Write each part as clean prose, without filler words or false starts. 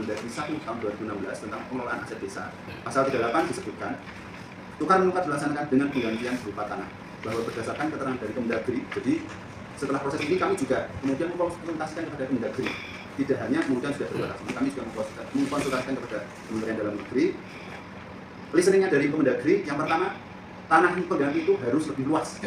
Permendagri 1 tahun 2016 tentang pengelolaan aset desa. Pasal 38 disebutkan, tukar menukar dilaksanakan dengan penggantian berupa tanah. Bahwa berdasarkan keterangan dari Kemendagri, jadi setelah proses ini kami juga kemudian mengkonsultasikan kepada Kemendagri. Tidak hanya kemudian sudah berbalas, kami juga mengkonsultasikan kepada Kementerian Dalam Negeri. Listeningnya dari Kemendagri, yang pertama, tanah pengganti itu harus lebih luas.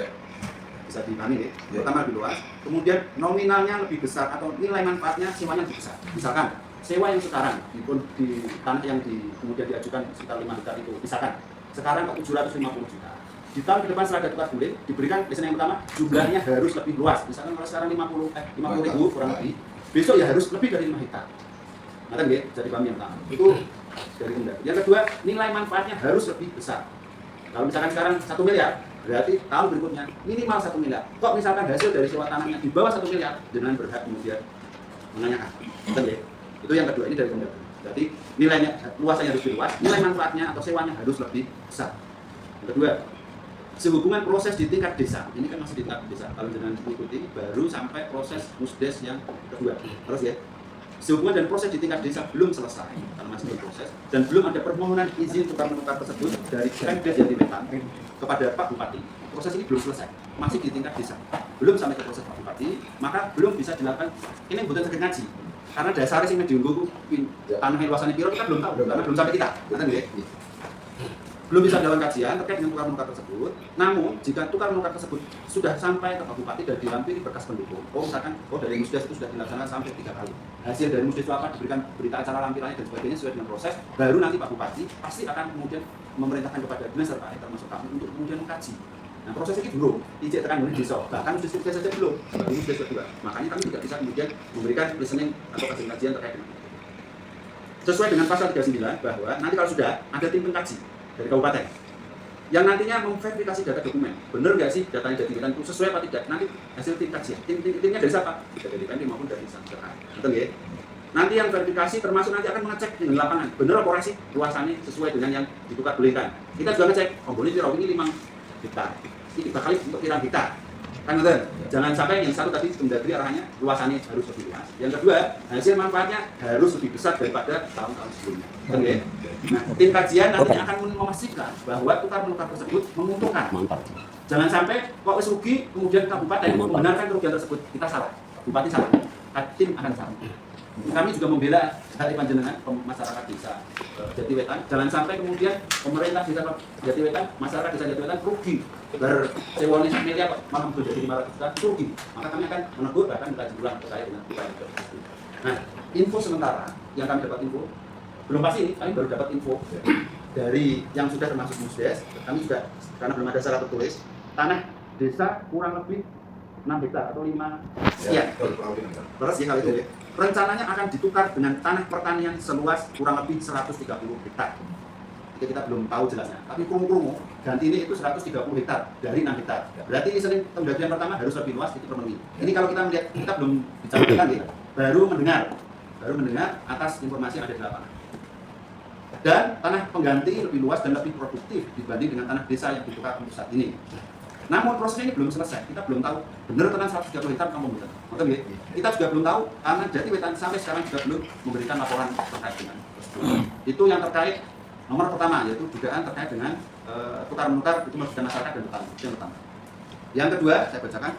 Bisa dipahami ya. Pertama lebih luas, kemudian nominalnya lebih besar atau nilai manfaatnya sewanya lebih besar. Misalkan sewa yang sekarang di tanah yang kemudian diajukan sekitar 5 hektar itu, misalkan sekarang kok 750 juta. Di tahun ke depan setelah ada tukar guling diberikan listening yang pertama jumlahnya harus lebih luas. Misalkan kalau sekarang 50 ribu kurang lebih, besok ya harus lebih dari 5 hektar. Nah, kan ya, jadi paham yang pertama. Itu dari Kemendagri. Yang kedua, nilai manfaatnya harus lebih besar. Kalau misalkan sekarang 1 miliar, berarti tahun berikutnya minimal 1 miliar. Kok misalkan hasil dari sewa tanahnya di bawah 1 miliar, dengan berhak kemudian menanyakan. Betul ya? Itu yang kedua, ini dari Kemendagri. Berarti nilainya, luasannya harus lebih luas, nilai manfaatnya atau sewanya harus lebih besar. Yang kedua, sehubungan proses di tingkat desa. Ini kan masih di tingkat desa. Kalau jangan mengikuti, baru sampai proses musdes yang kedua. Terus ya, sehubungan dan proses di tingkat desa belum selesai, karena masih berproses, dan belum ada permohonan izin tukar menukar tersebut dari Pemdes Jatiwetan kepada Pak Bupati. Proses ini belum selesai, masih di tingkat desa, belum sampai ke proses Pak Bupati, maka belum bisa dilakukan. Ini butuh sakit ngaji, karena dasarnya sih diunggu tanah luasannya piro kita belum tahu, karena belum sampai kita, belum bisa dilakukan kajian terkait dengan tukar menukar tersebut. Namun jika tukar menukar tersebut sudah sampai ke Pak Bupati dan dilampiri berkas pendukung, misalkan dari musdes itu sudah dilaksanakan sampai 3 kali, hasil dari musdes itu apa, diberikan berita acara lampirannya dan sebagainya sesuai dengan proses, baru nanti Pak Bupati pasti akan kemudian memerintahkan kepada dinas terkait termasuk kami untuk kemudian mengkaji. Nah, proses ini belum ijek tekan di desa, bahkan musdes kita saja belum, seperti musdes kedua. Makanya kami tidak bisa kemudian memberikan listening atau kajian terkait dengan itu. Sesuai dengan pasal 39 bahwa nanti kalau sudah ada tim pengkaji dari kabupaten yang nantinya memverifikasi data dokumen, benar nggak sih datanya Jatiwetan itu sesuai apa tidak, nanti hasil tim kajian, timnya dari siapa? Dari Pemda maupun dari instansi terkait. Betul ya? Nanti yang verifikasi termasuk nanti akan mengecek di lapangan, benar apa sih luasannya sesuai dengan yang ditukar gulingkan. Kita juga ngecek, ini 5 hektar, ini bakal untuk pirang hektar. Kan betul? Jangan sampai yang satu tadi Kemendagri arahannya luasannya harus lebih luas. Yang kedua, hasil manfaatnya harus lebih besar daripada tahun-tahun sebelumnya. Betul ya? Nah, tim kajian nanti akan memastikan bahwa tukar menukar tersebut menguntungkan. Mantap. Jangan sampai kok rugi kemudian kabupaten membenarkan kerugian tersebut, kita salah, bupati salah, tim akan salah. Kami juga membela dari panjenengan masyarakat desa Jatiwetan, jangan sampai kemudian pemerintah desa Jatiwetan, masyarakat desa Jatiwetan rugi bersewani miliar malah menjadi 500 juta rugi. Maka kami akan menegur, bahkan kita ulang terkait dengan upaya itu. Nah, info sementara yang kami dapat info belum pasti ini, kami baru dapat info dari yang sudah termasuk musdes. Kami juga karena belum ada syarat tertulis, tanah desa kurang lebih 6 hektar atau 5 sekian. Terus ya kali itu ya. Rencananya akan ditukar dengan tanah pertanian seluas kurang lebih 130 hektar. Jadi kita belum tahu jelasnya. Tapi krungu-krungu ganti ini itu 130 hektar dari 6 hektar. Berarti listening pembagian pertama harus lebih luas, itu terpenuhi. Ini kalau kita melihat, kita belum bicara ya, baru mendengar atas informasi yang ada di lapangan. Dan tanah pengganti lebih luas dan lebih produktif dibanding dengan tanah desa yang ditukar untuk saat ini. Namun prosesnya ini belum selesai, kita belum tahu benar tenan 130 hektar kamu betul. Betul ya? Kita juga belum tahu karena Jatiwetan sampai sekarang juga belum memberikan laporan terkait dengan itu yang terkait nomor pertama, yaitu dugaan terkait dengan tukar menukar itu merugikan masyarakat dan petani. Itu yang pertama. Yang kedua, saya bacakan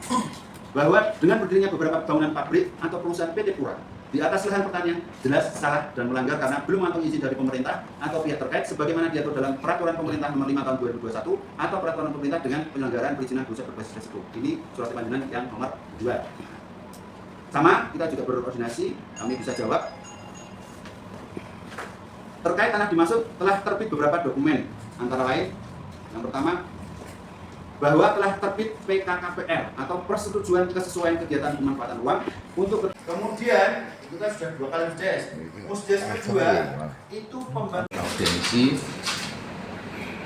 bahwa dengan berdirinya beberapa bangunan pabrik atau perusahaan PT Pura di atas lahan pertanian jelas salah dan melanggar karena belum mengantongi izin dari pemerintah atau pihak terkait sebagaimana diatur dalam Peraturan Pemerintah Nomor 5 Tahun 2021 atau Peraturan Pemerintah dengan penyelenggaraan perizinan berusaha berbasis risiko. Ini surat panjenengan yang nomor 2. Sama, kita juga berkoordinasi, kami bisa jawab. Terkait tanah dimaksud telah terbit beberapa dokumen, antara lain yang pertama bahwa telah terbit PKKPR atau persetujuan kesesuaian kegiatan pemanfaatan uang untuk kemudian itu kan sudah 2 kali musdes kedua itu pembantu audiensi.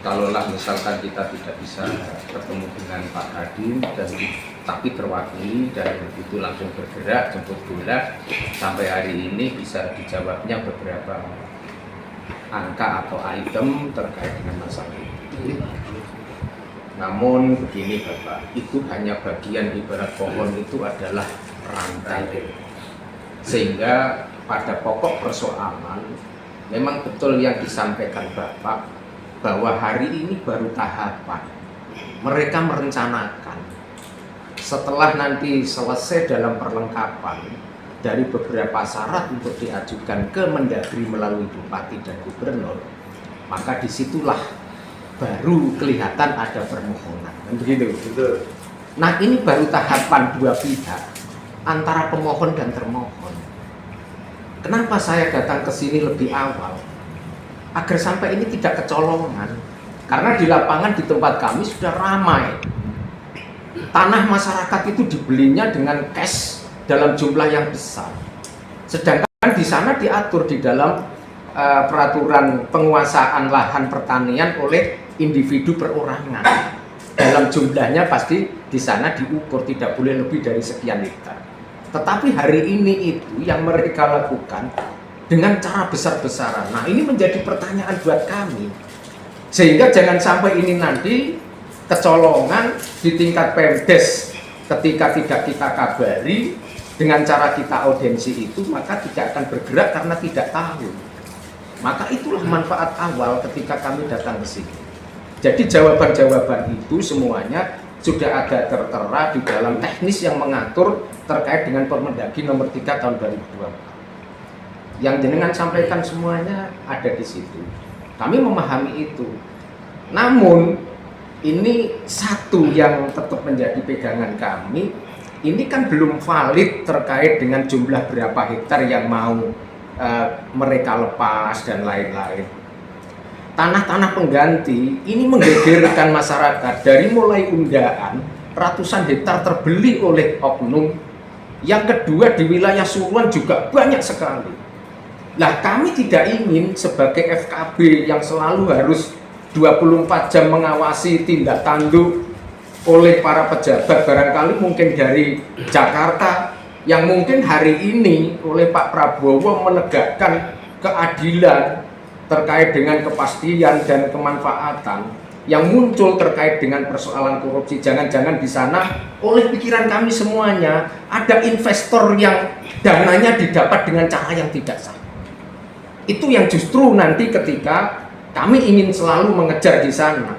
Kalaulah misalkan kita tidak bisa ketemu dengan Pak Kadin dan tapi terwakili dan itu langsung bergerak jemput bola, sampai hari ini bisa dijawabnya beberapa angka atau item terkait dengan masalah ini. Namun begini Bapak, itu hanya bagian, ibarat pohon itu adalah rantai, sehingga pada pokok persoalan, memang betul yang disampaikan Bapak bahwa hari ini baru tahapan. Mereka merencanakan setelah nanti selesai dalam perlengkapan dari beberapa syarat untuk diajukan ke Mendagri melalui Bupati dan Gubernur, maka disitulah baru kelihatan ada permohonan. Begitu. Betul. Nah, ini baru tahapan dua pihak antara pemohon dan termohon. Kenapa saya datang ke sini lebih awal? Agar sampai ini tidak kecolongan. Karena di lapangan di tempat kami sudah ramai. Tanah masyarakat itu dibelinya dengan cash dalam jumlah yang besar. Sedangkan di sana diatur di dalam peraturan penguasaan lahan pertanian oleh individu perorangan. Dalam jumlahnya pasti di sana diukur tidak boleh lebih dari sekian hektar. Tetapi hari ini itu yang mereka lakukan dengan cara besar-besaran. Nah, ini menjadi pertanyaan buat kami. Sehingga jangan sampai ini nanti kecolongan di tingkat Pemdes ketika tidak kita kabari dengan cara kita audiensi itu, maka tidak akan bergerak karena tidak tahu. Maka itulah manfaat awal ketika kami datang ke sini. Jadi jawaban-jawaban itu semuanya sudah ada tertera di dalam teknis yang mengatur terkait dengan Permendagri nomor 3 tahun 2024. Yang jenengan sampaikan semuanya ada di situ. Kami memahami itu. Namun ini satu yang tetap menjadi pegangan kami, ini kan belum valid terkait dengan jumlah berapa hektar yang mau mereka lepas dan lain-lain. Tanah-tanah pengganti ini menggegerkan masyarakat dari mulai undaan ratusan hektar terbeli oleh oknum. Yang kedua di wilayah Suruhan juga banyak sekali. Nah, kami tidak ingin sebagai FKB yang selalu harus 24 jam mengawasi tindak tanduk oleh para pejabat, barangkali mungkin dari Jakarta, yang mungkin hari ini oleh Pak Prabowo menegakkan keadilan terkait dengan kepastian dan kemanfaatan yang muncul terkait dengan persoalan korupsi. Jangan-jangan di sana oleh pikiran kami semuanya ada investor yang dananya didapat dengan cara yang tidak sah. Itu yang justru nanti ketika kami ingin selalu mengejar di sana.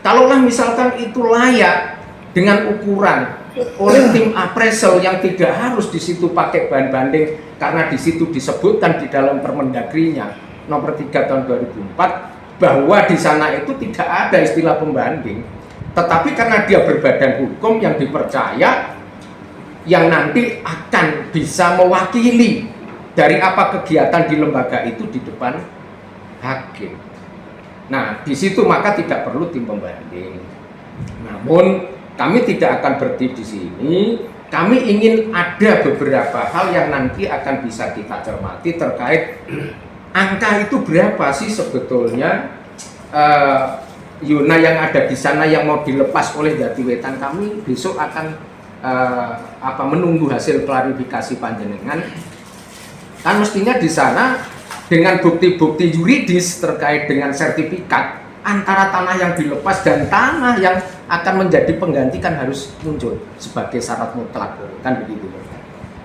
Kalaulah misalkan itu layak dengan ukuran oleh tim appraisal yang tidak harus di situ pakai bahan banding karena di situ disebutkan di dalam Permendagrinya nomor 3 tahun 2004 bahwa di sana itu tidak ada istilah pembanding, tetapi karena dia berbadan hukum yang dipercaya yang nanti akan bisa mewakili dari apa kegiatan di lembaga itu di depan hakim. Nah, di situ maka tidak perlu tim pembanding. Namun kami tidak akan berhenti di sini. Kami ingin ada beberapa hal yang nanti akan bisa kita cermati terkait angka itu berapa sih sebetulnya Yuna yang ada di sana yang mau dilepas oleh Jatiwetan. Kami besok akan menunggu hasil klarifikasi panjenengan. Kan mestinya di sana dengan bukti-bukti yuridis terkait dengan sertifikat antara tanah yang dilepas dan tanah yang akan menjadi pengganti kan harus muncul sebagai syarat mutlak, kan begitu.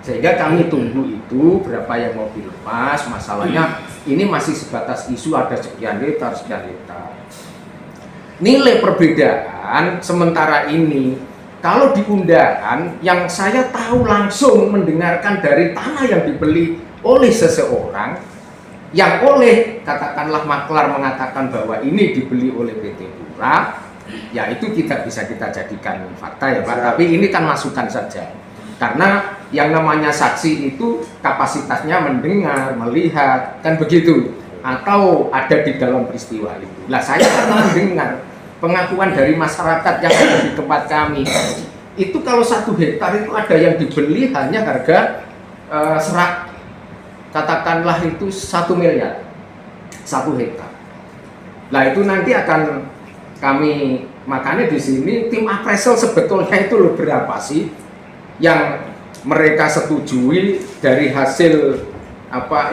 Sehingga kami tunggu itu berapa yang mau dilepas. Masalahnya ini masih sebatas isu ada sekian hektar. Nilai perbedaan sementara ini kalau di undangan yang saya tahu langsung mendengarkan dari tanah yang dibeli oleh seseorang yang oleh katakanlah maklar mengatakan bahwa ini dibeli oleh PT Pura, ya itu tidak bisa kita jadikan fakta ya Pak, tapi ini kan masukan saja. Karena yang namanya saksi itu kapasitasnya mendengar, melihat, kan begitu. Atau ada di dalam peristiwa itu. Nah, saya pernah mendengar pengakuan dari masyarakat yang ada di tempat kami. Itu kalau 1 hektar itu ada yang dibeli hanya harga serak, katakanlah itu 1 miliar 1 hektar. Nah, itu nanti akan kami, makanya di sini tim appraisal sebetulnya itu loh berapa sih yang mereka setujui dari hasil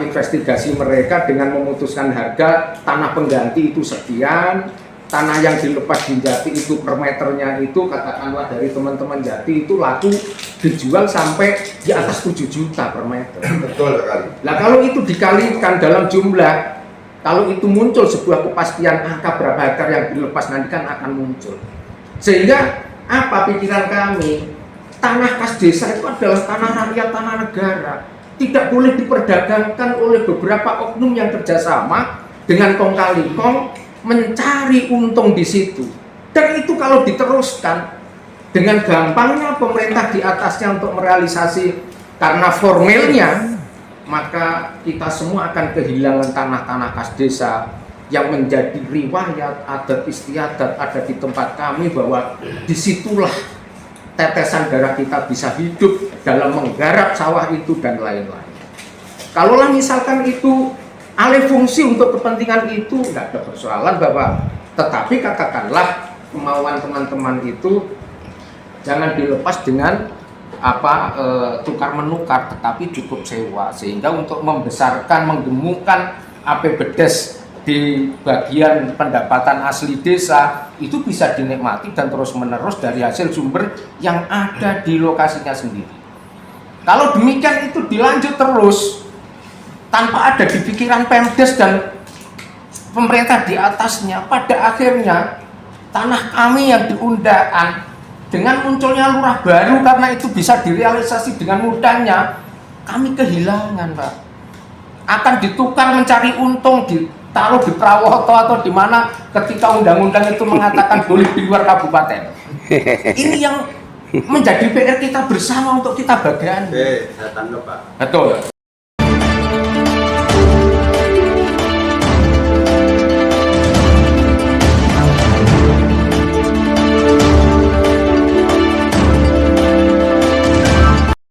investigasi mereka dengan memutuskan harga tanah pengganti itu sekian, tanah yang dilepas di Jati itu per meternya itu katakanlah dari teman-teman Jati itu laku dijual sampai di atas 7 juta per meter. Betul sekali. Nah kalau itu dikalikan dalam jumlah, kalau itu muncul sebuah kepastian angka berapa hektar yang dilepas nanti kan akan muncul. Sehingga apa pikiran kami, tanah kas desa itu adalah tanah rakyat, tanah negara. Tidak boleh diperdagangkan oleh beberapa oknum yang kerjasama dengan kong kali kong mencari untung di situ. Dan itu kalau diteruskan dengan gampangnya pemerintah di atasnya untuk merealisasi karena formelnya, maka kita semua akan kehilangan tanah-tanah kas desa yang menjadi riwayat adat istiadat ada di tempat kami, bahwa disitulah tetesan darah kita bisa hidup dalam menggarap sawah itu dan lain-lain. Kalaulah misalkan itu alih fungsi untuk kepentingan itu, tidak ada persoalan bahwa, tetapi katakanlah kemauan teman-teman itu jangan dilepas dengan tukar menukar, tetapi cukup sewa, sehingga untuk membesarkan, menggemukkan APBDes di bagian pendapatan asli desa itu bisa dinikmati dan terus menerus dari hasil sumber yang ada di lokasinya sendiri. Kalau demikian itu dilanjut terus tanpa ada di pikiran Pemdes dan pemerintah di atasnya, pada akhirnya tanah kami yang diundaan dengan munculnya lurah baru, karena itu bisa direalisasi dengan mudahnya, kami kehilangan, Pak. Akan ditukar mencari untung, ditaruh di Prawoto atau di mana ketika undang-undang itu mengatakan boleh di luar kabupaten. Ini yang menjadi PR kita bersama untuk kita bagian. Oke, saya tanggap Pak. Betul.